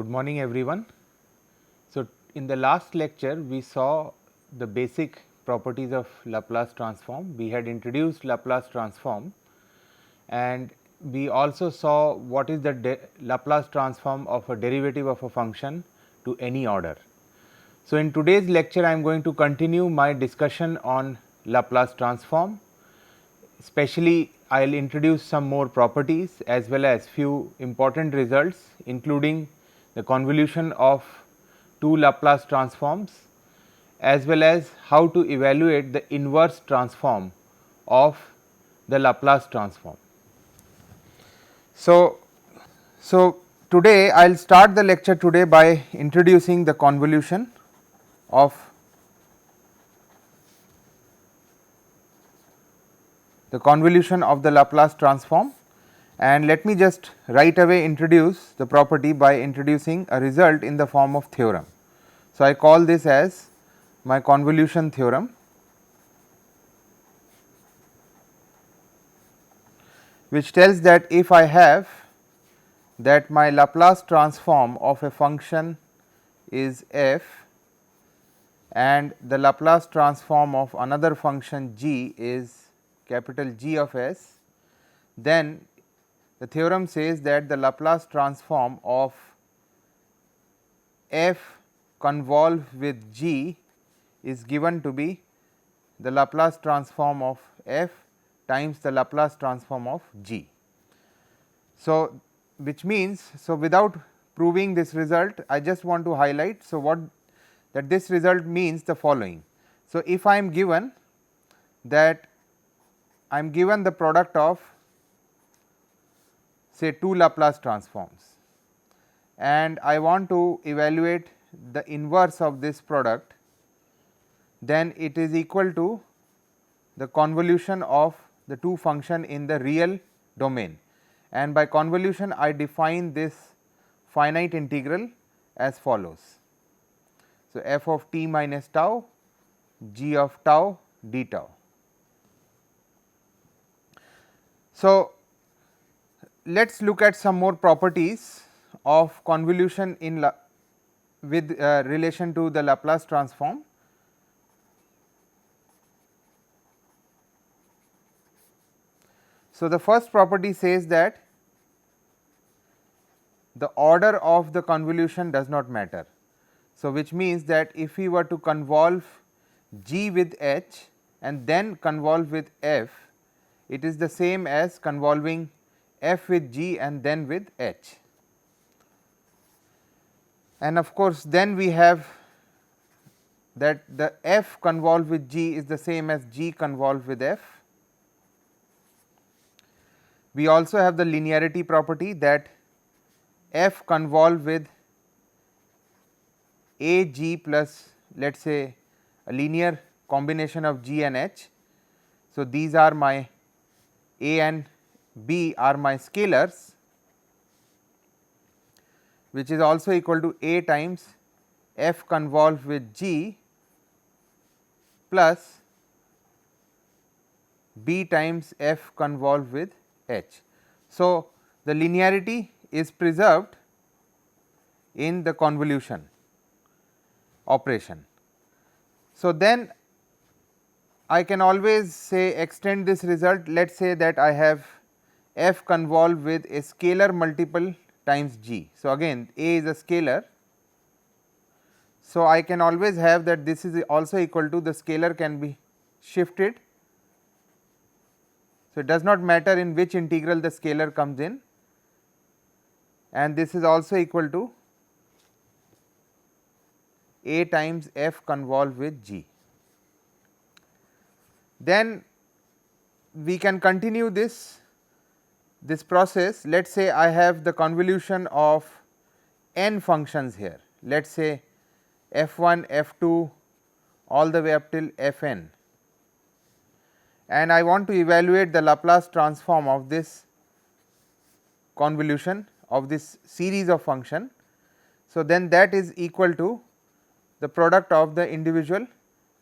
Good morning everyone. So, in the last lecture we saw the basic properties of Laplace transform. We had introduced Laplace transform and we also saw what is the Laplace transform of a derivative of a function to any order. So, in today's lecture I am going to continue my discussion on Laplace transform. Especially I will introduce some more properties as well as few important results, including the convolution of two Laplace transforms as well as how to evaluate the inverse transform of the Laplace transform. So, today I will start the lecture today by introducing the convolution of the Laplace transform, and let me just right away introduce the property by introducing a result in the form of theorem. So, I call this as my convolution theorem, which tells that if I have that my Laplace transform of a function is f and the Laplace transform of another function g is capital G of s, then the theorem says that the Laplace transform of f convolved with g is given to be the Laplace transform of f times the Laplace transform of g. So, which means, so without proving this result, I just want to highlight. So, what that this result means the following. So, if I am given that I am given the product of say two Laplace transforms and I want to evaluate the inverse of this product, then it is equal to the convolution of the two function in the real domain, and by convolution I define this finite integral as follows. So, f of t minus tau g of tau d tau. So, let us look at some more properties of convolution in with relation to the Laplace transform. So, the first property says that the order of the convolution does not matter. So, which means that if we were to convolve g with h and then convolve with f, it is the same as convolving f with g and then with h. And of course, then we have that the f convolved with g is the same as g convolved with f. We also have the linearity property that f convolved with a g plus let us say a linear combination of g and h. So, these are my a and b are my scalars, which is also equal to a times f convolved with g plus b times f convolved with h. So, the linearity is preserved in the convolution operation. So, then I can always say extend this result. Let us say that I have f convolved with a scalar multiple times g. So, again a is a scalar. So, I can always have that this is also equal to the scalar can be shifted. So, it does not matter in which integral the scalar comes in, and this is also equal to a times f convolved with g. Then we can continue this process. Let us say I have the convolution of n functions here, let us say f1, f2 all the way up till fn, and I want to evaluate the Laplace transform of this convolution of this series of function. So, then that is equal to the product of the individual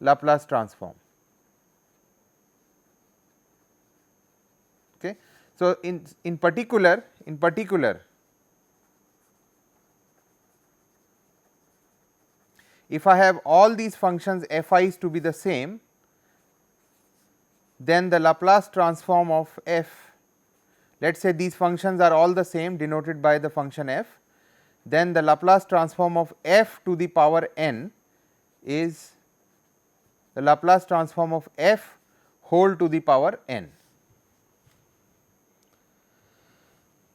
Laplace transform. Okay. So, in particular if I have all these functions f i's to be the same, then the Laplace transform of f, let us say these functions are all the same denoted by the function f, then the Laplace transform of f to the power n is the Laplace transform of f whole to the power n.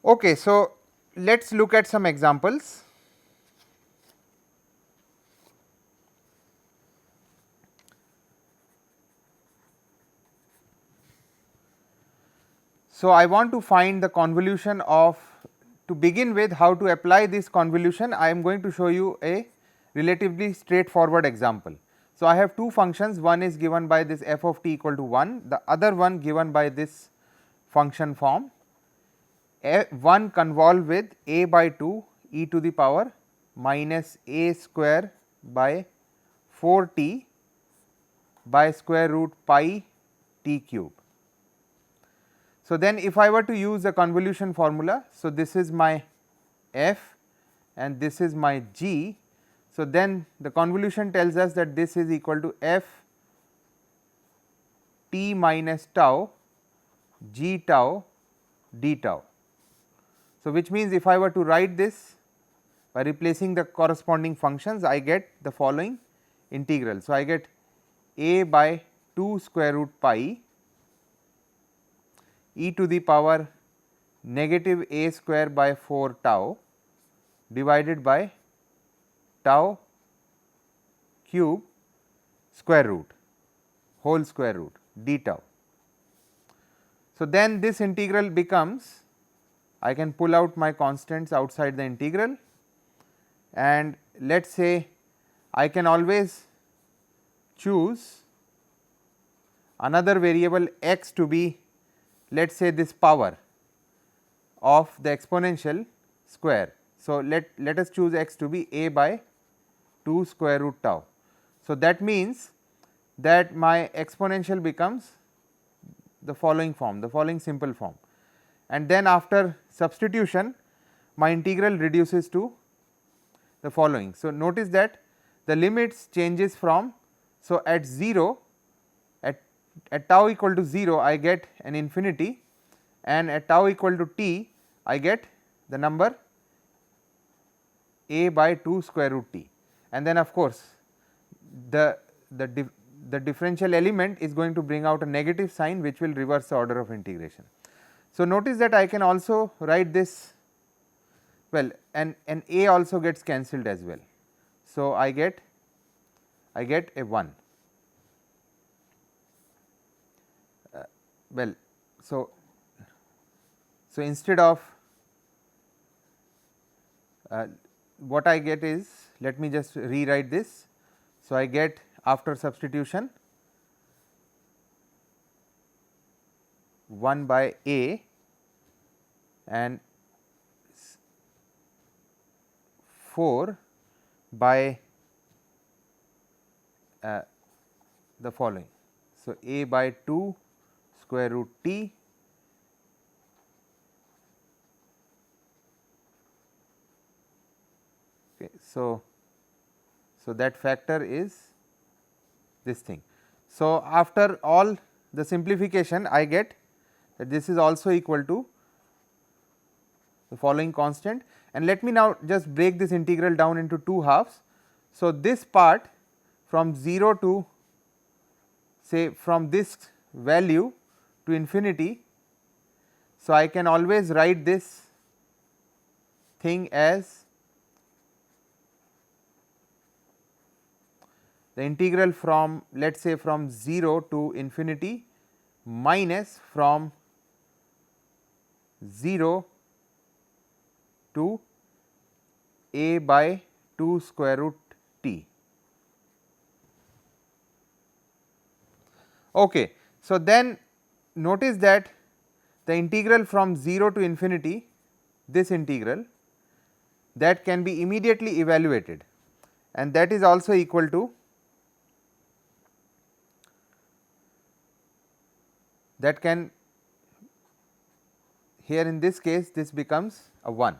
Okay, so let us look at some examples. So, I want to find the convolution of, to begin with, how to apply this convolution. I am going to show you a relatively straightforward example. So, I have two functions, one is given by this f of t equal to 1, the other one given by this function form, one convolve with a by 2 e to the power minus a square by 4 t by square root pi t cube. So, then if I were to use the convolution formula, so this is my f and this is my g. So, then the convolution tells us that this is equal to f t minus tau g tau d tau. So, which means if I were to write this by replacing the corresponding functions, I get the following integral. So, I get a by 2 square root pi e to the power negative a square by 4 tau divided by tau cube square root whole square root d tau. So, then this integral becomes, I can pull out my constants outside the integral, and let us say I can always choose another variable x to be, let us say, this power of the exponential square. So, let us choose x to be a by 2 square root tau. So, that means that my exponential becomes the following form, the following simple form, and then after substitution my integral reduces to the following. So, notice that the limits changes from, so at 0, at tau equal to 0 I get an infinity, and at tau equal to t I get the number a by 2 square root t, and then of course the differential element is going to bring out a negative sign which will reverse the order of integration. So, notice that I can also write this, well, and a also gets cancelled as well. So, I get a 1. Well, so instead of what I get is, let me just rewrite this. So, I get after substitution 1 by a and 4 by the following. So, a by 2 square root t okay. So, that factor is this thing. So, after all the simplification I get that this is also equal to the following constant, and let me now just break this integral down into two halves. So, this part from 0 to, say, from this value to infinity. So, I can always write this thing as the integral from, let us say, from 0 to infinity minus from 0 to a by 2 square root t. Okay. So, then notice that the integral from 0 to infinity, this integral, that can be immediately evaluated, and that is also equal to, that can, here in this case this becomes a 1.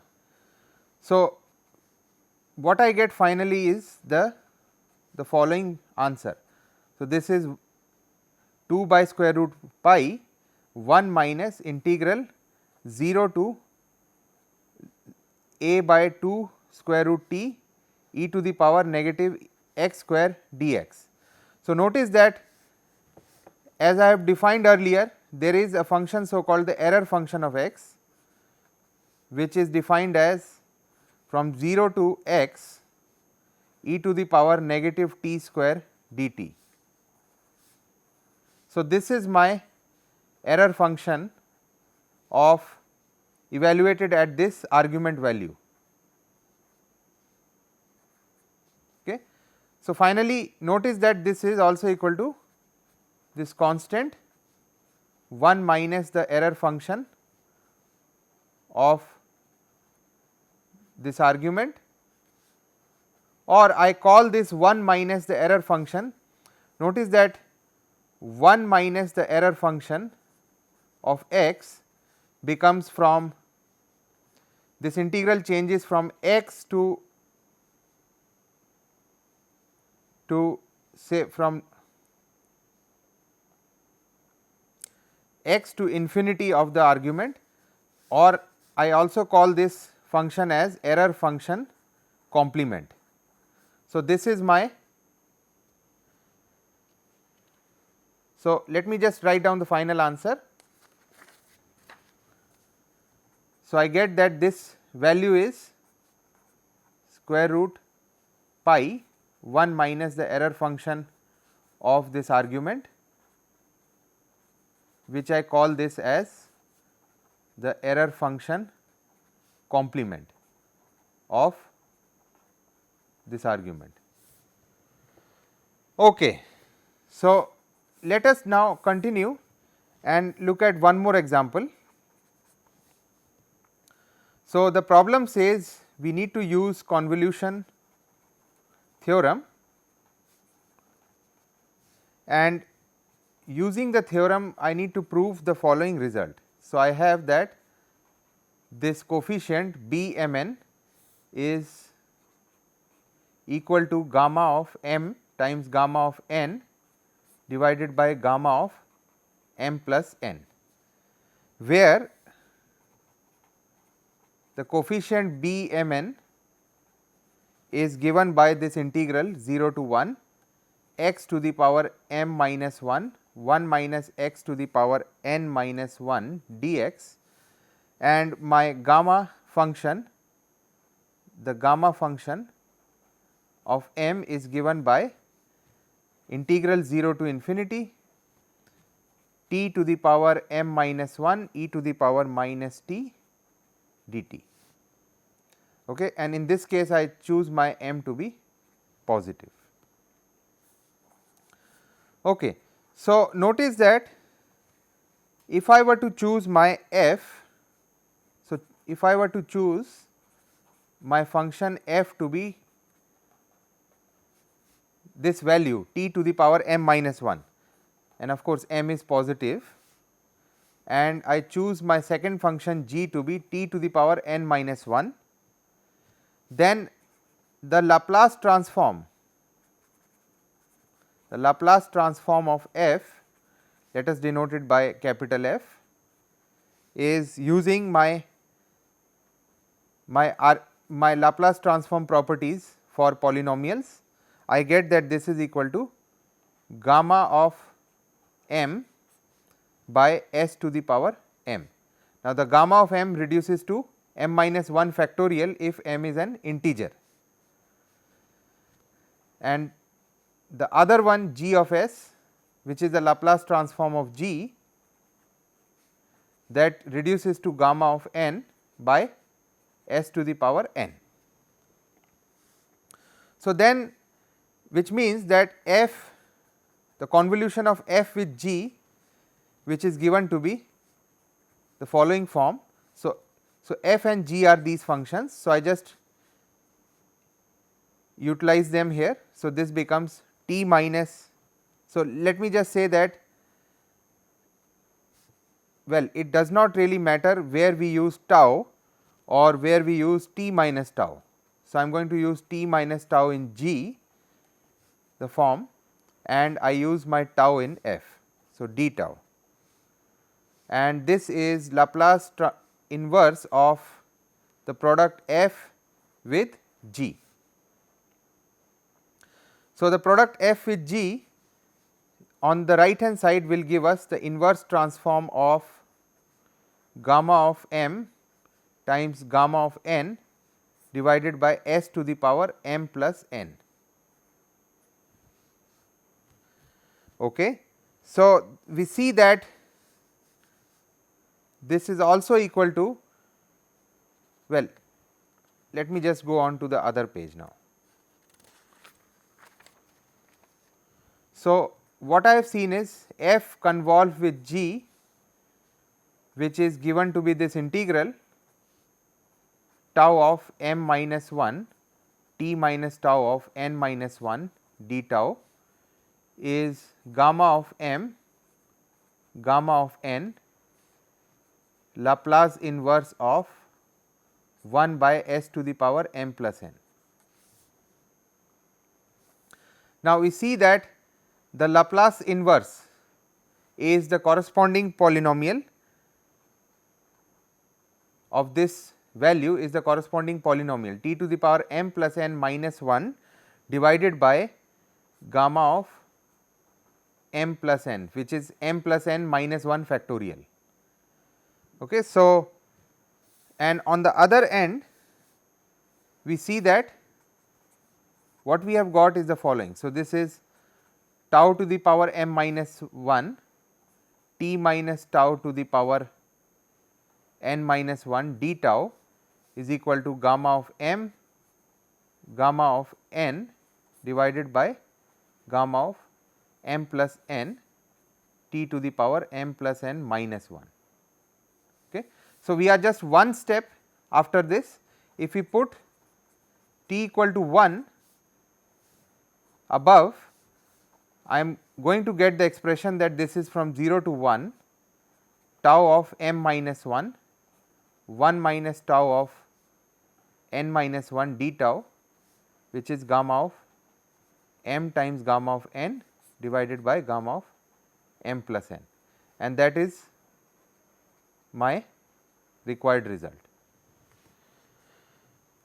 So, what I get finally is the the following answer. So, this is 2 by square root pi 1 minus integral 0 to a by 2 square root t e to the power negative x square dx. So, notice that as I have defined earlier, there is a function so called the error function of x, which is defined as from 0 to x e to the power negative t square dt. So, this is my error function of evaluated at this argument value. Okay. So, finally, notice that this is also equal to this constant 1 minus the error function of this argument, or I call this 1 minus the error function. Notice that 1 minus the error function of x becomes from this integral changes from x to say from x to infinity of the argument, or I also call this function as error function complement. So, this is my, so let me just write down the final answer. So, I get that this value is square root pi 1 minus the error function of this argument, which I call this as the error function complement of this argument. Okay. So, let us now continue and look at one more example. So, the problem says we need to use convolution theorem, and using the theorem I need to prove the following result. So, I have that this coefficient B m n is equal to gamma of m times gamma of n divided by gamma of m plus n, where the coefficient B m n is given by this integral 0 to 1 x to the power m minus 1 1 minus x to the power n minus 1 dx, and my gamma function, the gamma function of m is given by integral 0 to infinity t to the power m minus 1 e to the power minus t dt. Okay, and in this case I choose my m to be positive. Okay. So, notice that if I were to choose my f, so if I were to choose my function f to be this value t to the power m minus 1, and of course, m is positive, and I choose my second function g to be t to the power n minus 1, then the Laplace transform of f, let us denote it by capital F, is using my Laplace transform properties for polynomials. I get that this is equal to gamma of m by s to the power m. Now, the gamma of m reduces to m minus 1 factorial if m is an integer, and the other one g of s, which is the Laplace transform of g, that reduces to gamma of n by s to the power n. So, then which means that f, the convolution of f with g, which is given to be the following form. So, f and g are these functions. So, I just utilize them here. So, this becomes t minus, so let me just say that, well, it does not really matter where we use tau or where we use t minus tau. So, I am going to use t minus tau in g, the form and I use my tau in f. So, d tau, and this is Laplace inverse of the product f with g. So, the product f with g on the right hand side will give us the inverse transform of gamma of m times gamma of n divided by s to the power m plus n. Okay. So, we see that this is also equal to, well, let me just go on to the other page now. So, what I have seen is f convolved with g, which is given to be this integral tau of m minus 1 t minus tau of n minus 1 d tau is gamma of m gamma of n Laplace inverse of 1 by s to the power m plus n. Now, we see that the Laplace inverse is the corresponding polynomial of this value is the corresponding polynomial t to the power m plus n minus 1 divided by gamma of m plus n, which is m plus n minus 1 factorial. Okay. So, and on the other end we see that what we have got is the following. So, this is tau to the power m minus 1 t minus tau to the power n minus 1 d tau is equal to gamma of m gamma of n divided by gamma of m plus n t to the power m plus n minus 1. Okay. So, we are just one step after this. If we put t equal to 1 above, I am going to get the expression that this is from 0 to 1 tau of m minus 1 1 minus tau of n minus 1 d tau, which is gamma of m times gamma of n divided by gamma of m plus n, and that is my required result.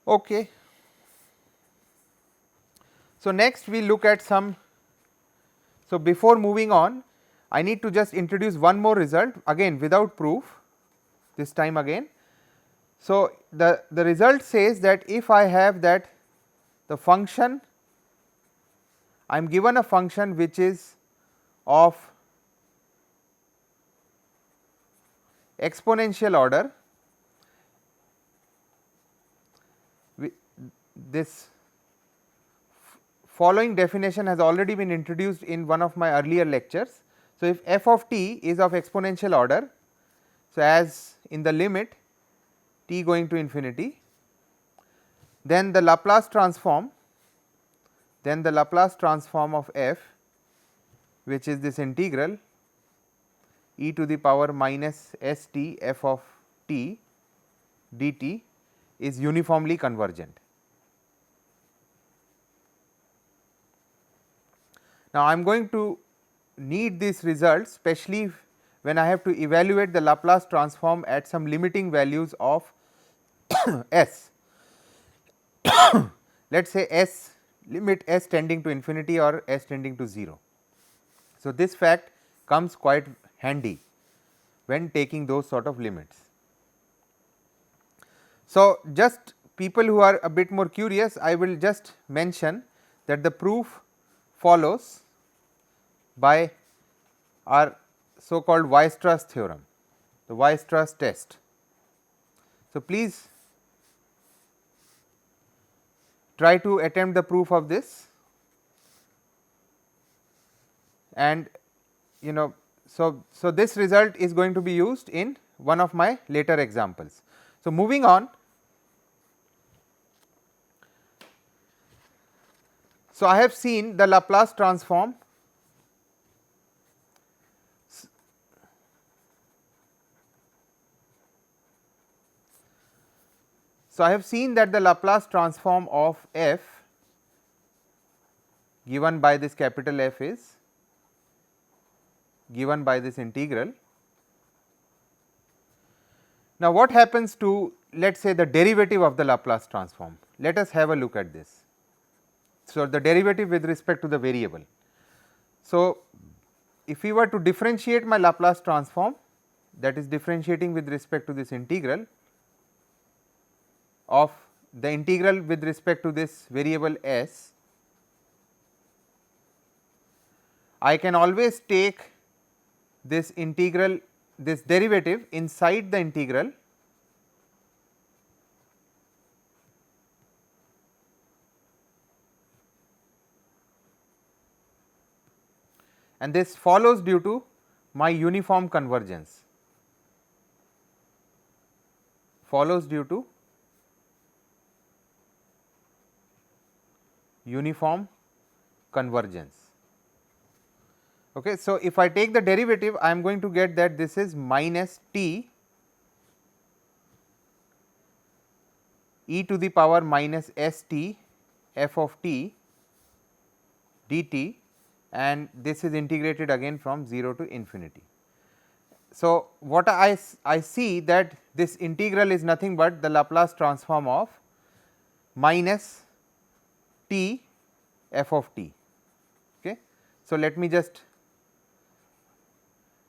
Okay. So, next we look at some. So, before moving on, I need to just introduce one more result again without proof, this time again. So, the result says that if I have that the function, I am given a function which is of exponential order, this following definition has already been introduced in one of my earlier lectures. So, if f of t is of exponential order, so as in the limit t going to infinity, then the Laplace transform of f, which is this integral e to the power minus s t f of t dt is uniformly convergent. Now, I am going to need this result especially when I have to evaluate the Laplace transform at some limiting values of s. Let us say s limit s tending to infinity or s tending to 0. So, this fact comes quite handy when taking those sort of limits. So, just people who are a bit more curious, I will just mention that the proof follows by our so called Weierstrass theorem, the Weierstrass test. So, please try to attempt the proof of this, and so this result is going to be used in one of my later examples. So, moving on. So, I have seen the Laplace transform . So, I have seen that the Laplace transform of f given by this capital F is given by this integral. Now, what happens to, let us say, the derivative of the Laplace transform? Let us have a look at this. So, the derivative with respect to the variable. So, if we were to differentiate my Laplace transform, that is differentiating with respect to this integral of the integral with respect to this variable s, I can always take this integral, this derivative inside the integral and this follows due to my uniform convergence, follows due to uniform convergence. Okay. So, if I take the derivative, I am going to get that this is minus t e to the power minus s t f of t dt, and this is integrated again from 0 to infinity. So, what I see that this integral is nothing but the Laplace transform of minus t f of t. Okay. So, let me just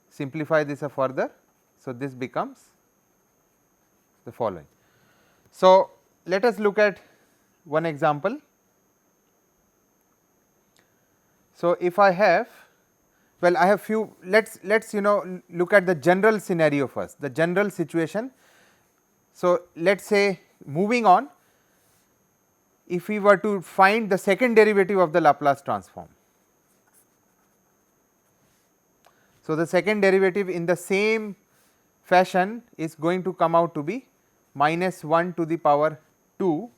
simplify this further. So, this becomes the following. So, let us look at one example. So, if I have, well, I have few, let's look at the general scenario first, the general situation. So, let us say moving on, if we were to find the second derivative of the Laplace transform. So, the second derivative in the same fashion is going to come out to be minus 1 to the power 2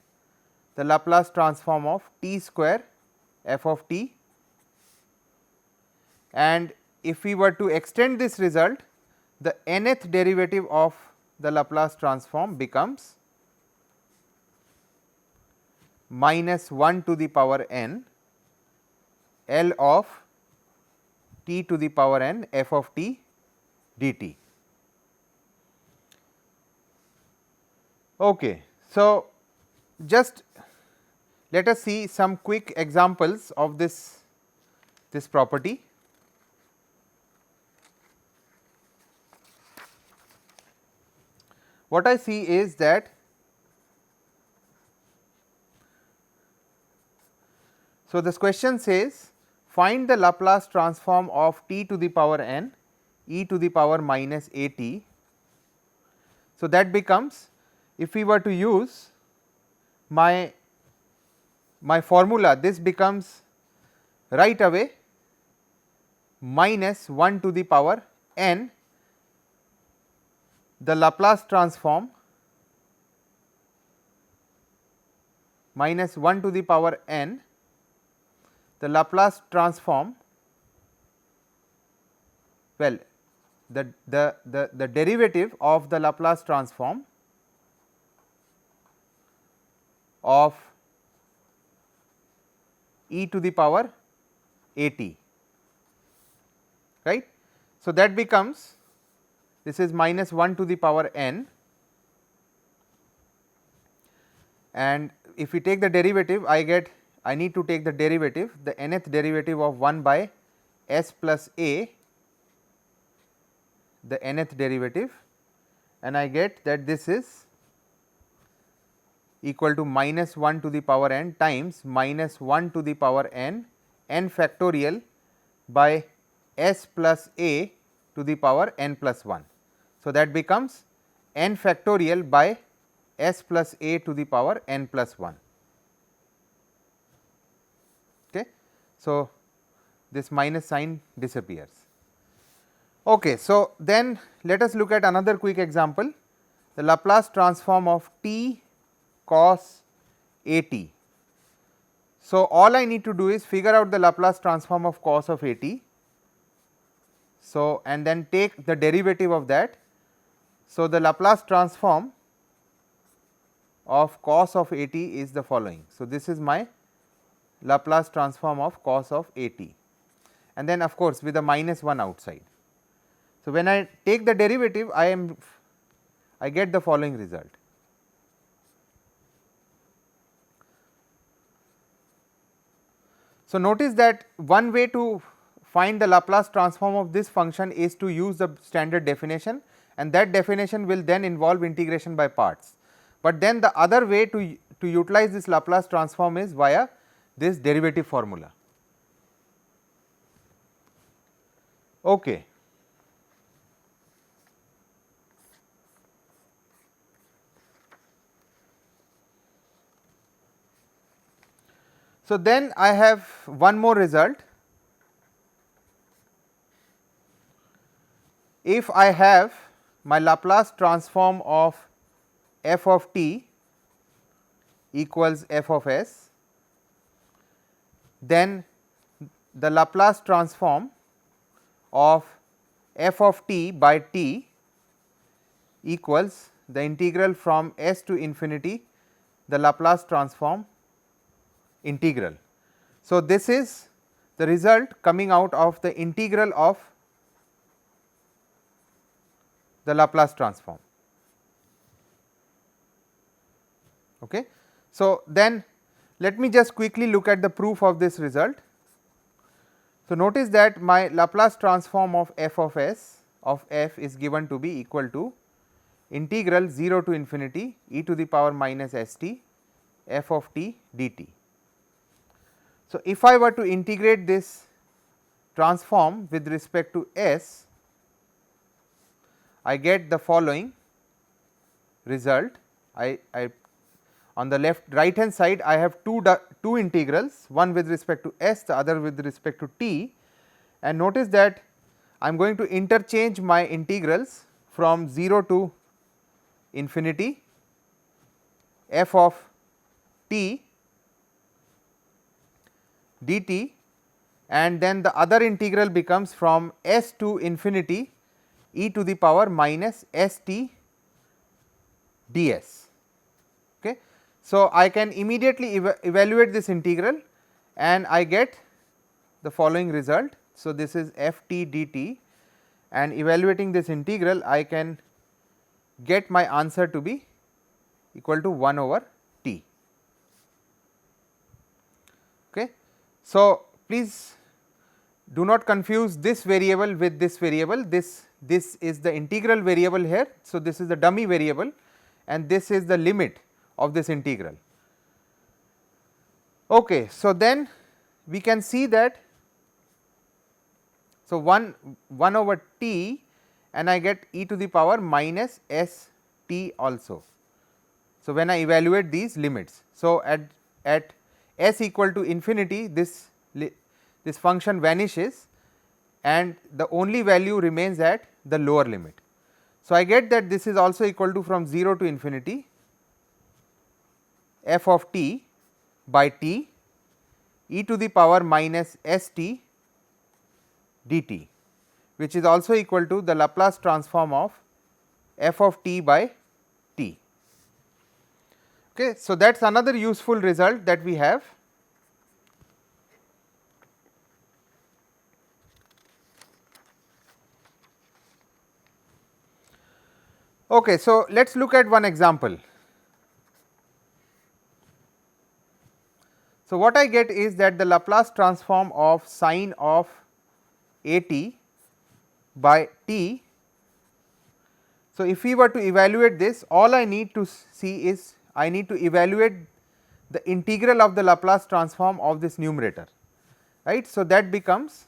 the Laplace transform of t square f of t, and if we were to extend this result, the nth derivative of the Laplace transform becomes minus 1 to the power n L of t to the power n f of t dt. Okay. So, just let us see some quick examples of this property. What I see is that, so this question says find the Laplace transform of t to the power n e to the power minus a t. So, that becomes, if we were to use my formula, this becomes right away minus 1 to the power n the Laplace transform minus 1 to the power n the Laplace transform, well, the derivative of the Laplace transform of e to the power a t, right. So, that becomes, this is minus 1 to the power n, and if we take the derivative, I need to take the derivative, the nth derivative of 1 by s plus a, the nth derivative, and I get that this is equal to minus 1 to the power n times minus 1 to the power n factorial by s plus a to the power n plus 1. So, that becomes n factorial by s plus a to the power n plus 1. Okay. So, this minus sign disappears. Okay. So, then let us look at another quick example, the Laplace transform of t cos a t. So, all I need to do is figure out the Laplace transform of cos of a t. So, and then take the derivative of that. So, the Laplace transform of cos of a t is the following. So, this is my Laplace transform of cos of a t, and then of course with a minus 1 outside. So, when I take the derivative, I get the following result. So, notice that one way to find the Laplace transform of this function is to use the standard definition, and that definition will then involve integration by parts. But then the other way to utilize this Laplace transform is via this derivative formula. Okay. So, then I have one more result. If I have my Laplace transform of f of t equals f of s, then the Laplace transform of f of t by t equals the integral from s to infinity the Laplace transform integral. So, this is the result coming out of the integral of the Laplace transform. Okay. So, then let me just quickly look at the proof of this result. So, notice that my Laplace transform of f of s of f is given to be equal to integral 0 to infinity e to the power minus s t f of t dt. So, if I were to integrate this transform with respect to s, I get the following result. I on the right hand side I have two integrals, one with respect to s, the other with respect to t, and notice that I am going to interchange my integrals from 0 to infinity f of t dt, and then the other integral becomes from s to infinity e to the power minus s t ds. Okay. So, I can immediately evaluate this integral and I get the following result. So, this is f t dt, and evaluating this integral I can get my answer to be equal to 1 over t. Okay. So, please do not confuse this variable with this variable. This is the integral variable here. So, this is the dummy variable and this is the limit of this integral. Okay. So, then we can see that, so 1 over t and I get e to the power minus s t also. So, when I evaluate these limits, so at s equal to infinity this function vanishes and the only value remains at the lower limit. So, I get that this is also equal to from 0 to infinity f of t by t e to the power minus s t dt, which is also equal to the Laplace transform of f of t by t. Okay. So, that is another useful result that we have. Okay. So, let us look at one example. So, what I get is that the Laplace transform of sine of a t by t. So, if we were to evaluate this, all I need to see is I need to evaluate the integral of the Laplace transform of this numerator, right. So, that becomes,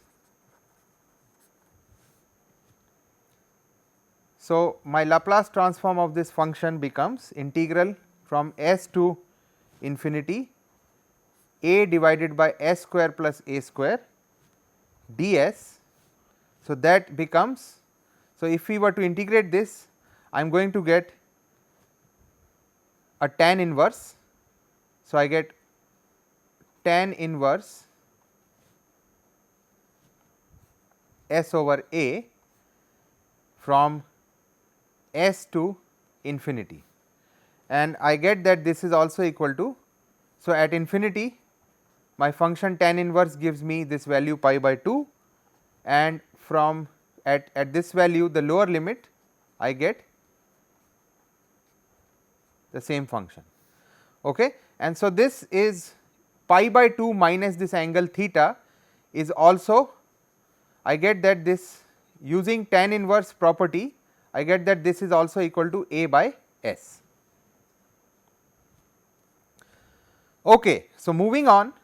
so my Laplace transform of this function becomes integral from s to infinity a divided by s square plus a square ds. So, that becomes, so if we were to integrate this, I am going to get a tan inverse. So, I get tan inverse s over a from s to infinity, and I get that this is also equal to, so at infinity my function tan inverse gives me this value pi by 2, and from at this value, the lower limit, I get the same function. Okay. And so, this is pi by 2 minus this angle theta is also, I get that this using tan inverse property, I get that this is also equal to A by S. Okay. So, moving on,